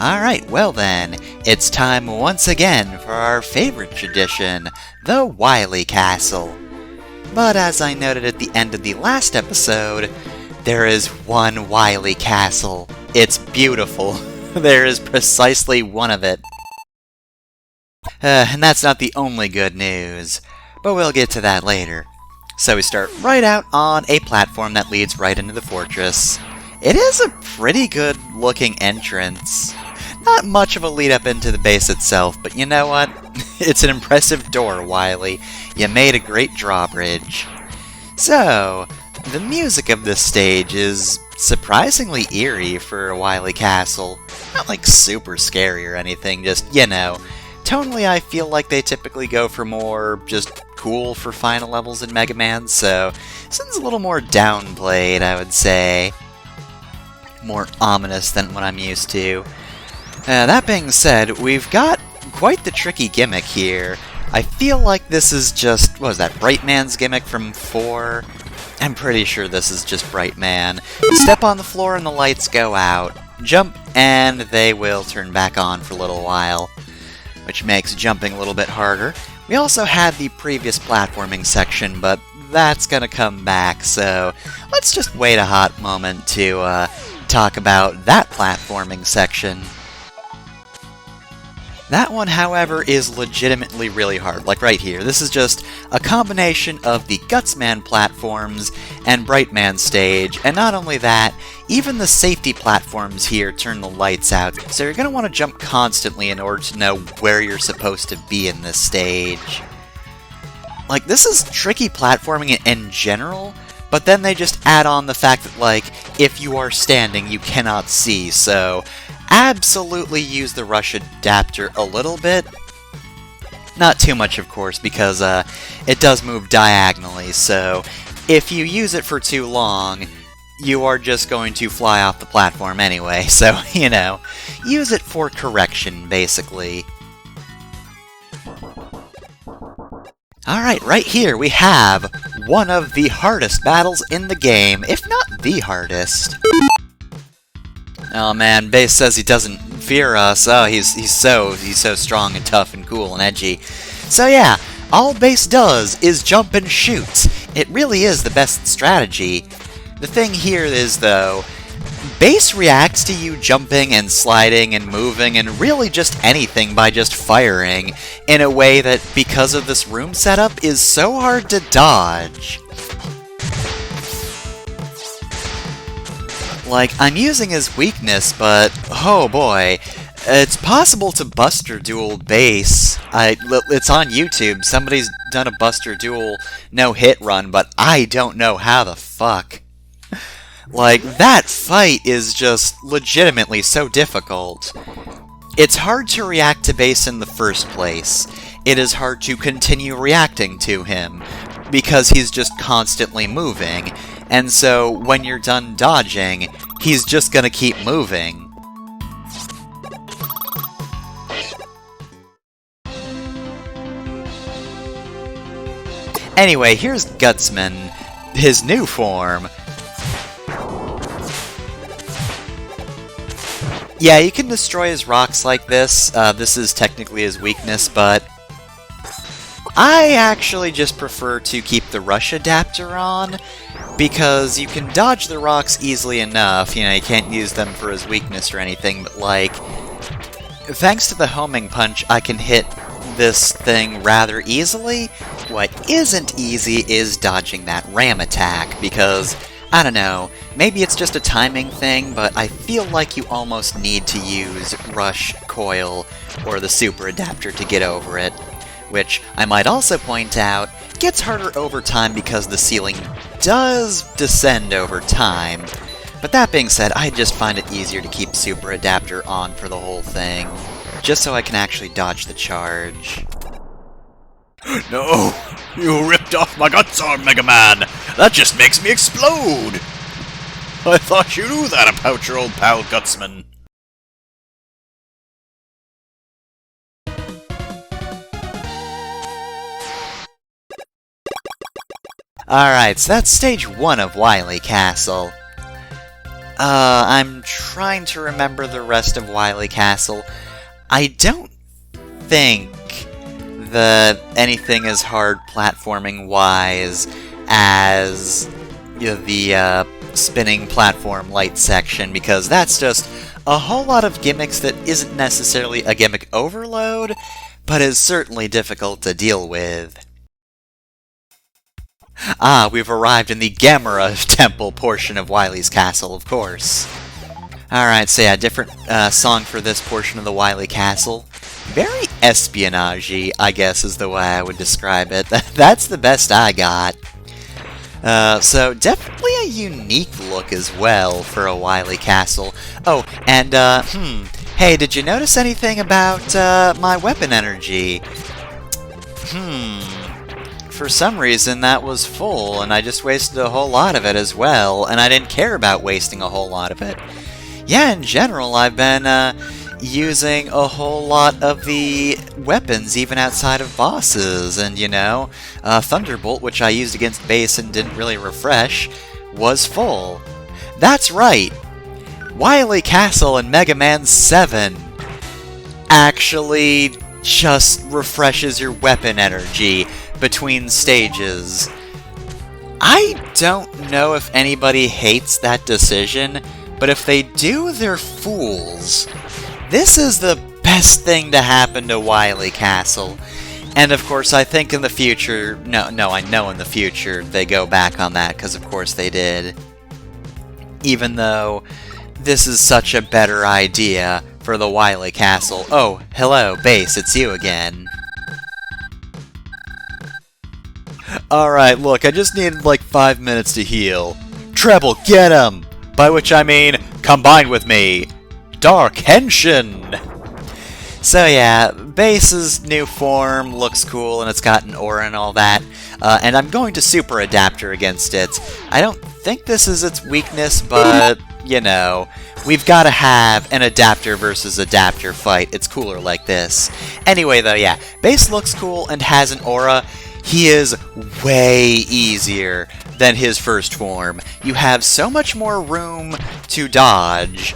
Alright, well then, it's time once again for our favorite tradition, the Wily Castle. But as I noted at the end of the last episode, there is one Wily Castle. It's beautiful. There is precisely one of it. And that's not the only good news, but we'll get to that later. So we start right out on a platform that leads right into the fortress. It is a pretty good looking entrance. Not much of a lead up into the base itself, but you know what? It's an impressive door, Wily. You made a great drawbridge. So, the music of this stage is surprisingly eerie for Wily Castle. Not like super scary or anything, just, you know. Tonally, I feel like they typically go for more just cool for final levels in Mega Man, so this one's a little more downplayed, I would say. More ominous than what I'm used to. That being said, we've got quite the tricky gimmick here. I feel like this is just, what was that, Brightman's gimmick from 4? I'm pretty sure this is just Brightman. Step on the floor and the lights go out. Jump, and they will turn back on for a little while, which makes jumping a little bit harder. We also had the previous platforming section, but that's gonna come back, so let's just wait a hot moment to talk about that platforming section. That one, however, is legitimately really hard, like right here. This is just a combination of the Gutsman platforms and Brightman stage, and not only that, even the safety platforms here turn the lights out, so you're going to want to jump constantly in order to know where you're supposed to be in this stage. Like, this is tricky platforming in general, but then they just add on the fact that, like, if you are standing, you cannot see, so absolutely use the rush adapter a little bit. Not too much, of course, because it does move diagonally, so if you use it for too long, you are just going to fly off the platform anyway, so, you know, use it for correction, basically. Alright, right here we have one of the hardest battles in the game, if not the hardest. Oh man, Base says he doesn't fear us. Oh, he's so strong and tough and cool and edgy. So yeah, all Base does is jump and shoot. It really is the best strategy. The thing here is, though, Base reacts to you jumping and sliding and moving and really just anything by just firing in a way that, because of this room setup, is so hard to dodge. Like, I'm using his weakness, but oh boy, it's possible to Buster Duel Base. It's on YouTube. Somebody's done a Buster Duel no-hit run, but I don't know how the fuck. Like, that fight is just legitimately so difficult. It's hard to react to Base in the first place. It is hard to continue reacting to him, because he's just constantly moving, and so when you're done dodging, he's just gonna keep moving. Anyway, here's Gutsman, his new form. Yeah, you can destroy his rocks like this. This is technically his weakness, but I actually just prefer to keep the rush adapter on, because you can dodge the rocks easily enough. You know, you can't use them for his weakness or anything, but like, thanks to the homing punch, I can hit this thing rather easily. What isn't easy is dodging that ram attack, because, I don't know, maybe it's just a timing thing, but I feel like you almost need to use rush, coil, or the super adapter to get over it. Which, I might also point out, gets harder over time because the ceiling does descend over time. But that being said, I just find it easier to keep Super Adapter on for the whole thing, just so I can actually dodge the charge. No! You ripped off my guts arm, Mega Man! That just makes me explode! I thought you knew that about your old pal, Gutsman. Alright, so that's stage 1 of Wily Castle. I'm trying to remember the rest of Wily Castle. I don't think that anything is hard platforming-wise as the spinning platform light section, because that's just a whole lot of gimmicks that isn't necessarily a gimmick overload, but is certainly difficult to deal with. Ah, we've arrived in the Gamera Temple portion of Wily's Castle, of course. Alright, so yeah, different song for this portion of the Wily Castle. Very espionage-y, I guess is the way I would describe it. That's the best I got. So definitely a unique look as well for a Wily Castle. Oh, and, hey, did you notice anything about, my weapon energy? For some reason that was full, and I just wasted a whole lot of it as well, and I didn't care about wasting a whole lot of it. Yeah, in general, I've been, using a whole lot of the weapons even outside of bosses, and Thunderbolt, which I used against base and didn't really refresh, was full. That's right! Wily Castle in Mega Man 7 actually just refreshes your weapon energy between stages. I don't know if anybody hates that decision, but if they do, they're fools. This is the best thing to happen to Wily Castle. And of course, I think in the future, I know in the future they go back on that, because of course they did. Even though this is such a better idea for the Wily Castle. Oh, hello, Base, it's you again. Alright, look, I just needed like 5 minutes to heal. Treble, get him! By which I mean, combine with me! Dark Henshin! So yeah, Base's new form looks cool, and it's got an aura and all that. And I'm going to Super Adapter against it. I don't think this is its weakness, but, we've got to have an adapter versus adapter fight. It's cooler like this. Anyway, though, yeah, Base looks cool and has an aura. He is way easier than his first form. You have so much more room to dodge.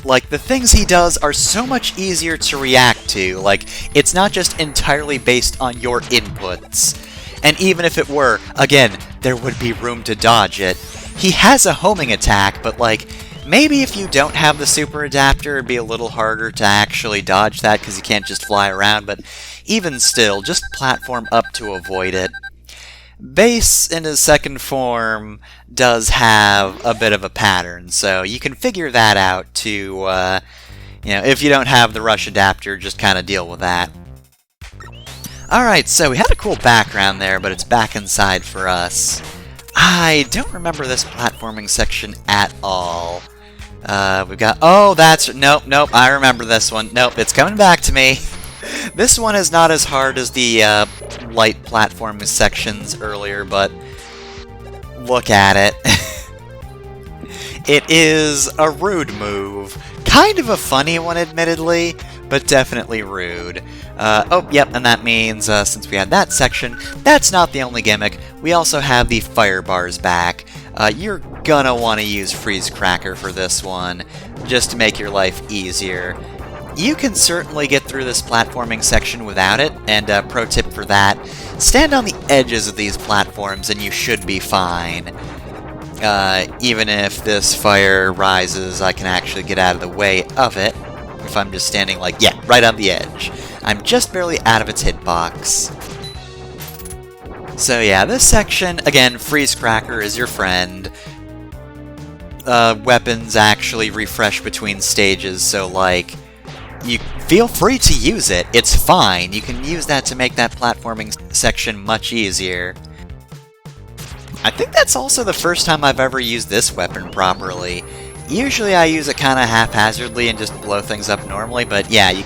Like, the things he does are so much easier to react to. Like, it's not just entirely based on your inputs. And even if it were, again, there would be room to dodge it. He has a homing attack, but like, maybe if you don't have the super adapter, it'd be a little harder to actually dodge that because you can't just fly around, but even still, just platform up to avoid it. Base, in his second form, does have a bit of a pattern, so you can figure that out to, if you don't have the rush adapter, just kind of deal with that. Alright, so we had a cool background there, but it's back inside for us. I don't remember this platforming section at all. We've got... Oh, that's... Nope, I remember this one. Nope, it's coming back to me. This one is not as hard as the light platforming sections earlier, but look at it. It is a rude move. Kind of a funny one, admittedly, but definitely rude. Oh, yep, and that means, since we had that section, that's not the only gimmick. We also have the fire bars back. You're gonna want to use Freeze Cracker for this one, just to make your life easier. You can certainly get through this platforming section without it, and pro tip for that, stand on the edges of these platforms and you should be fine. Even if this fire rises, I can actually get out of the way of it, if I'm just standing like, yeah, right on the edge. I'm just barely out of its hitbox. So yeah, this section, again, Freeze Cracker is your friend. Weapons actually refresh between stages, so like, you feel free to use it. It's fine. You can use that to make that platforming section much easier. I think that's also the first time I've ever used this weapon properly. Usually I use it kind of haphazardly and just blow things up normally, but yeah,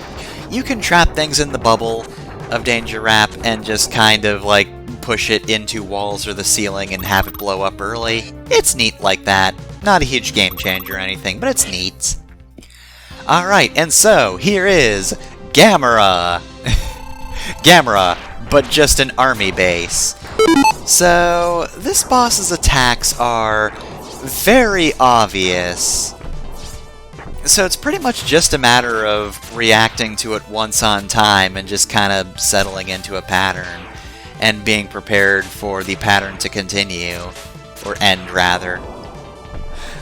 you can trap things in the bubble of Danger Wrap and just kind of like push it into walls or the ceiling and have it blow up early. It's neat like that. Not a huge game changer or anything, but it's neat. Alright, and so, here is Gamera! Gamera, but just an army base. So, this boss's attacks are very obvious. So it's pretty much just a matter of reacting to it once on time and just kind of settling into a pattern and being prepared for the pattern to continue, or end rather.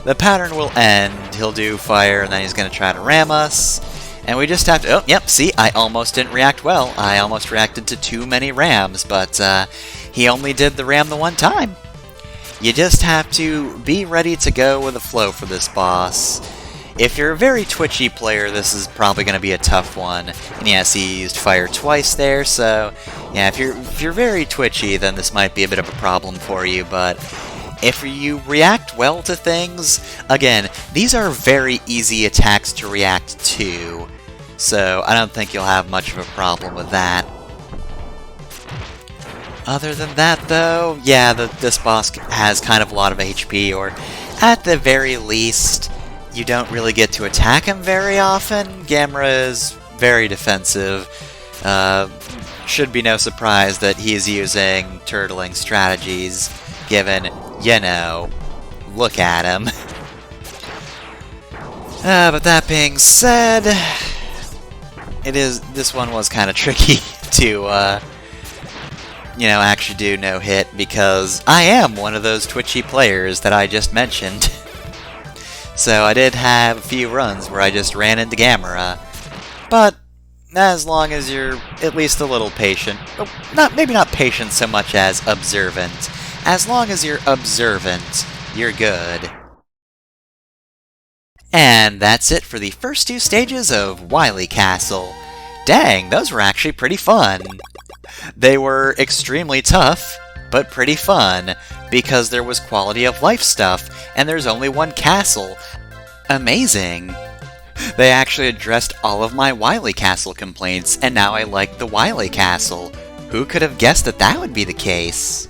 The pattern will end, he'll do fire, and then he's going to try to ram us, and we just have to... Oh, yep, see, I almost didn't react well. I almost reacted to too many rams, but he only did the ram the one time. You just have to be ready to go with the flow for this boss. If you're a very twitchy player, this is probably going to be a tough one. And yes, he used fire twice there, so yeah, if you're very twitchy, then this might be a bit of a problem for you, but if you react well to things, again, these are very easy attacks to react to, so I don't think you'll have much of a problem with that. Other than that, though, yeah, this boss has kind of a lot of HP, or at the very least, you don't really get to attack him very often. Gamera is very defensive. Should be no surprise that he's using turtling strategies, given, you know, look at him. But that being said, this one was kind of tricky to, you know, actually do no hit, because I am one of those twitchy players that I just mentioned. So I did have a few runs where I just ran into Gamera, but as long as you're at least a little patient, maybe not patient so much as observant, as long as you're observant, you're good. And that's it for the first two stages of Wily Castle. Dang, those were actually pretty fun. They were extremely tough, but pretty fun, because there was quality of life stuff, and there's only one castle. Amazing! They actually addressed all of my Wiley Castle complaints, and now I like the Wiley Castle. Who could have guessed that that would be the case?